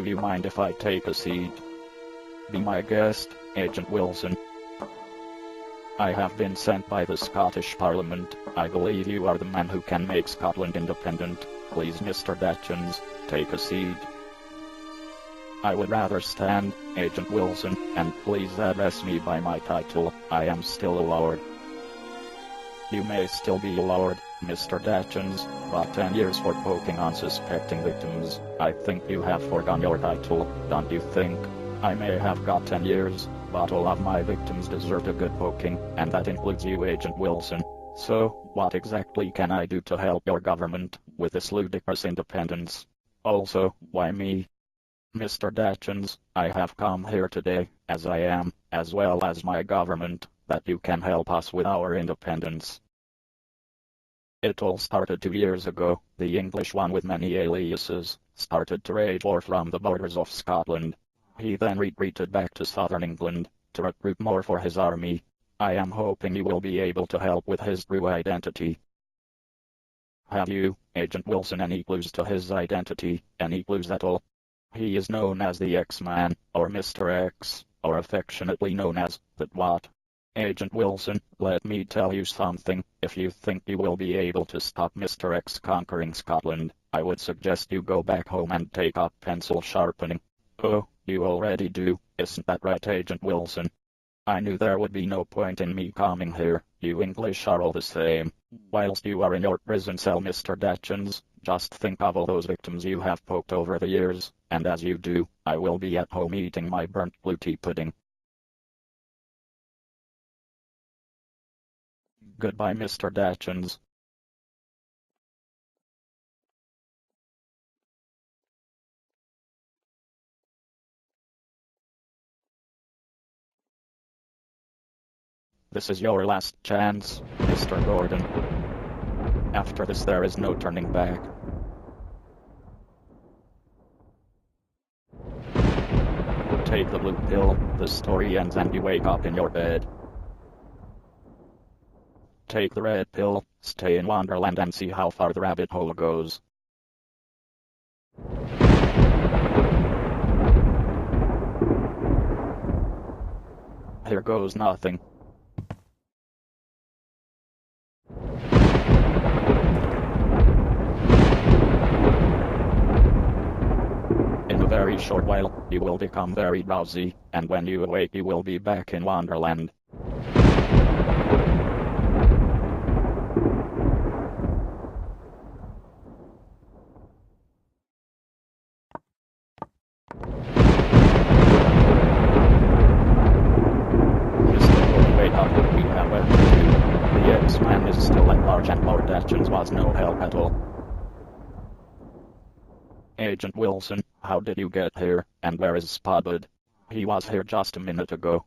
Do you mind if I take a seat? Be my guest, Agent Wilson. I have been sent by the Scottish Parliament. I believe you are the man who can make Scotland independent. Please, Mr. Datchens, take a seat. I would rather stand, Agent Wilson, and please address me by my title. I am still a lord. You may still be a lord, Mr. Datchens, but 10 years for poking unsuspecting victims. I think you have forgone your title, don't you think? I may have got 10 years, but all of my victims deserved a good poking, and that includes you, Agent Wilson. So, what exactly can I do to help your government with this ludicrous independence? Also, why me? Mr. Datchens, I have come here today, as I am, as well as my government, that you can help us with our independence. It all started 2 years ago. The English one with many aliases started to rage war from the borders of Scotland. He then retreated back to southern England to recruit more for his army. I am hoping you will be able to help with his true identity. Have you, Agent Wilson, any clues to his identity? Any clues at all? He is known as the X-Man, or Mr. X, or affectionately known as the What? Agent Wilson, let me tell you something. If you think you will be able to stop Mr. X conquering Scotland, I would suggest you go back home and take up pencil sharpening. Oh, you already do, isn't that right, Agent Wilson? I knew there would be no point in me coming here. You English are all the same. Whilst you are in your prison cell, Mr. Datchens, just think of all those victims you have poked over the years, and as you do, I will be at home eating my burnt bluety pudding. Goodbye, Mr. Datchens. This is your last chance, Mr. Gordon. After this there is no turning back. Take the blue pill, the story ends and you wake up in your bed. Take the red pill, stay in Wonderland and see how far the rabbit hole goes. Here goes nothing. In a very short while, you will become very drowsy, and when you awake you will be back in Wonderland. The X-Man is still at large and Lord Datchens was no help at all. Agent Wilson, how did you get here, and where is Spudbud? He was here just a minute ago.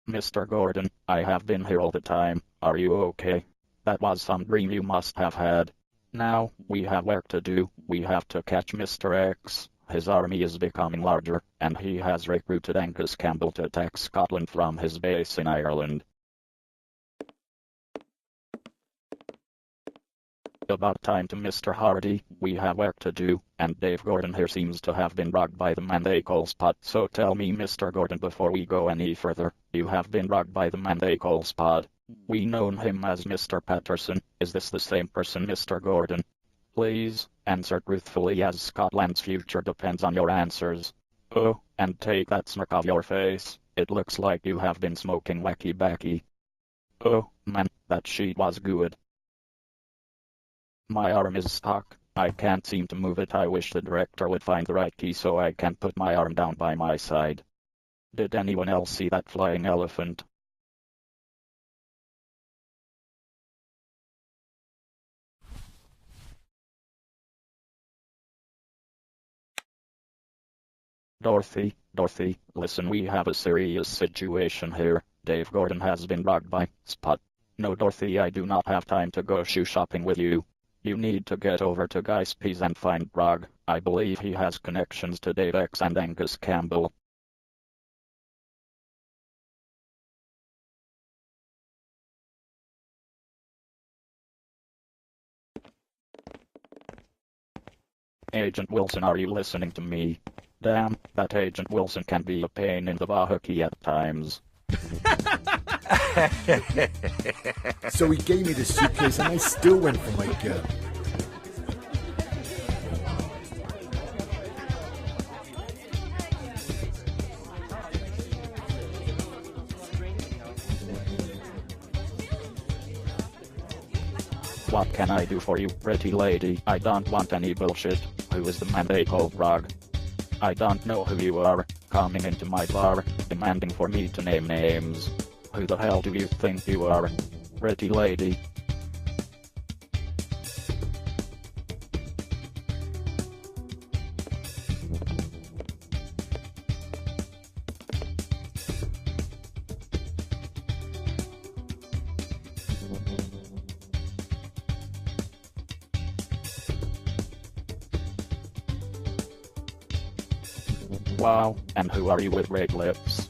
Mr. Gordon, I have been here all the time. Are you okay? That was some dream you must have had. Now, we have work to do. We have to catch Mr. X. His army is becoming larger, and he has recruited Angus Campbell to attack Scotland from his base in Ireland. About time to Mr. Hardy, we have work to do, and Dave Gordon here seems to have been rugged by the man they call Spud. So tell me, Mr. Gordon, before we go any further, you have been rugged by the man they call Spud. We known him as Mr. Patterson. Is this the same person, Mr. Gordon? Please, answer truthfully, as Scotland's future depends on your answers. Oh, and take that smirk off your face. It looks like you have been smoking wacky backy. Oh, man, that sheet was good. My arm is stuck. I can't seem to move it. I wish the director would find the right key so I can put my arm down by my side. Did anyone else see that flying elephant? Drouthy, listen, we have a serious situation here. Dave Gordon has been rugged by Spud. No, Drouthy, I do not have time to go shoe shopping with you. You need to get over to Guy's and find Trug. I believe he has connections to Dave X and Angus Campbell. Agent Wilson, are you listening to me? Damn, that Agent Wilson can be a pain in the bahookie at times. So he gave me the suitcase and I still went for my gun. What can I do for you, pretty lady? I don't want any bullshit. Who is the man they call Trug? I don't know who you are, coming into my bar, demanding for me to name names. Who the hell do you think you are, pretty lady? Wow, and who are you with red lips?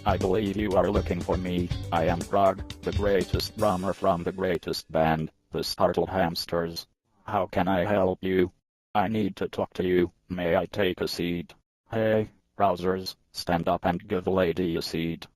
I believe you are looking for me. I am Trug, the greatest drummer from the greatest band, the Startled Hamsters. How can I help you? I need to talk to you. May I take a seat? Hey, trousers, stand up and give the lady a seat.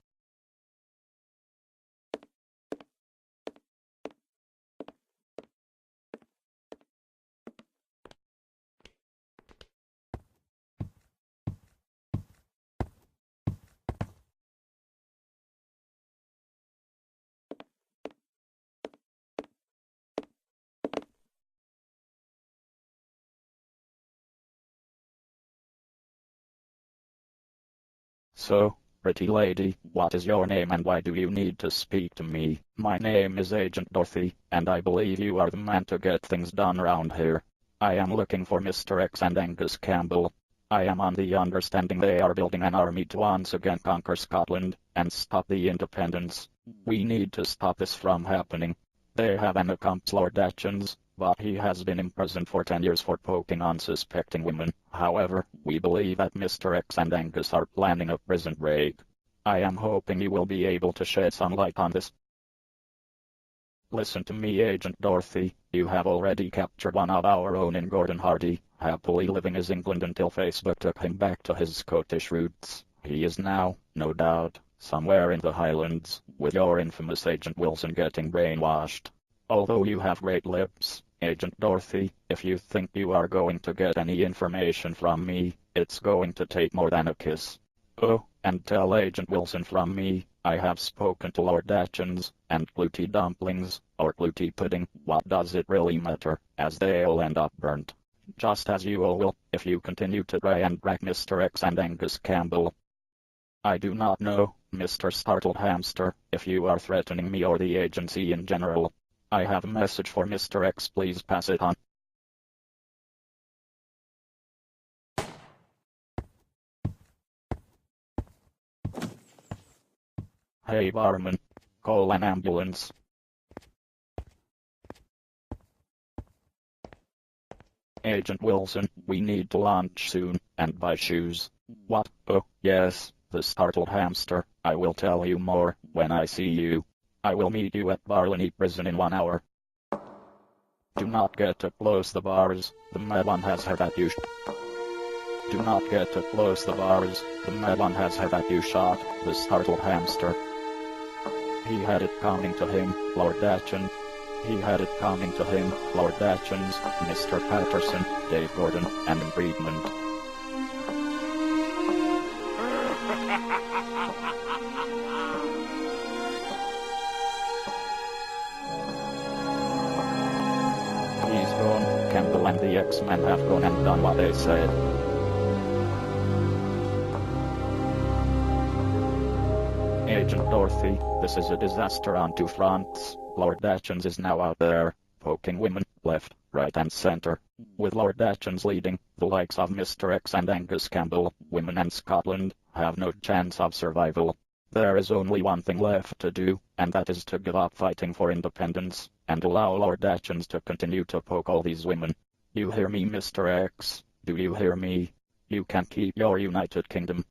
So, pretty lady, what is your name and why do you need to speak to me? My name is Agent Drouthy, and I believe you are the man to get things done around here. I am looking for Mr. X and Angus Campbell. I am on the understanding they are building an army to once again conquer Scotland and stop the independence. We need to stop this from happening. They have an accomplice, Lord Datchens, but he has been imprisoned for 10 years for poking unsuspecting women. However, we believe that Mr. X and Angus are planning a prison break. I am hoping you will be able to shed some light on this. Listen to me, Agent Drouthy. You have already captured one of our own in Gordon Hardy, happily living as England until Facebook took him back to his Scottish roots. He is now, no doubt, somewhere in the Highlands, with your infamous Agent Wilson getting brainwashed. Although you have great lips, Agent Drouthy, if you think you are going to get any information from me, it's going to take more than a kiss. Oh, and tell Agent Wilson from me, I have spoken to Lord Datchens, and gluty dumplings, or gluty pudding, what does it really matter, as they'll end up burnt. Just as you all will, if you continue to try and drag Mr. X and Angus Campbell. I do not know, Mr. Startled Hamster, if you are threatening me or the agency in general. I have a message for Mr. X, please pass it on. Hey barman, call an ambulance. Agent Wilson, we need to launch soon, and buy shoes. What? Oh, yes, the Startled Hamster. I will tell you more when I see you. I will meet you at Barley Prison in 1 hour. Do not get to close the bars, the mad one has heard that you Do not get to close the bars, the mad one has heard that you shot the Startled Hamster. He had it coming to him, Lord Datchens. He had it coming to him, Lord Datchens, Mr. Patterson, Dave Gordon, and Friedman. He's gone. Campbell and the X-Men have gone and done what they said. Agent Drouthy, this is a disaster on 2 fronts. Lord Datchens is now out there, poking women, left, right and center. With Lord Datchens leading, the likes of Mr. X and Angus Campbell, women and Scotland, have no chance of survival. There is only one thing left to do, and that is to give up fighting for independence, and allow Lord Datchens to continue to poke all these women. You hear me, Mr. X? Do you hear me? You can keep your United Kingdom,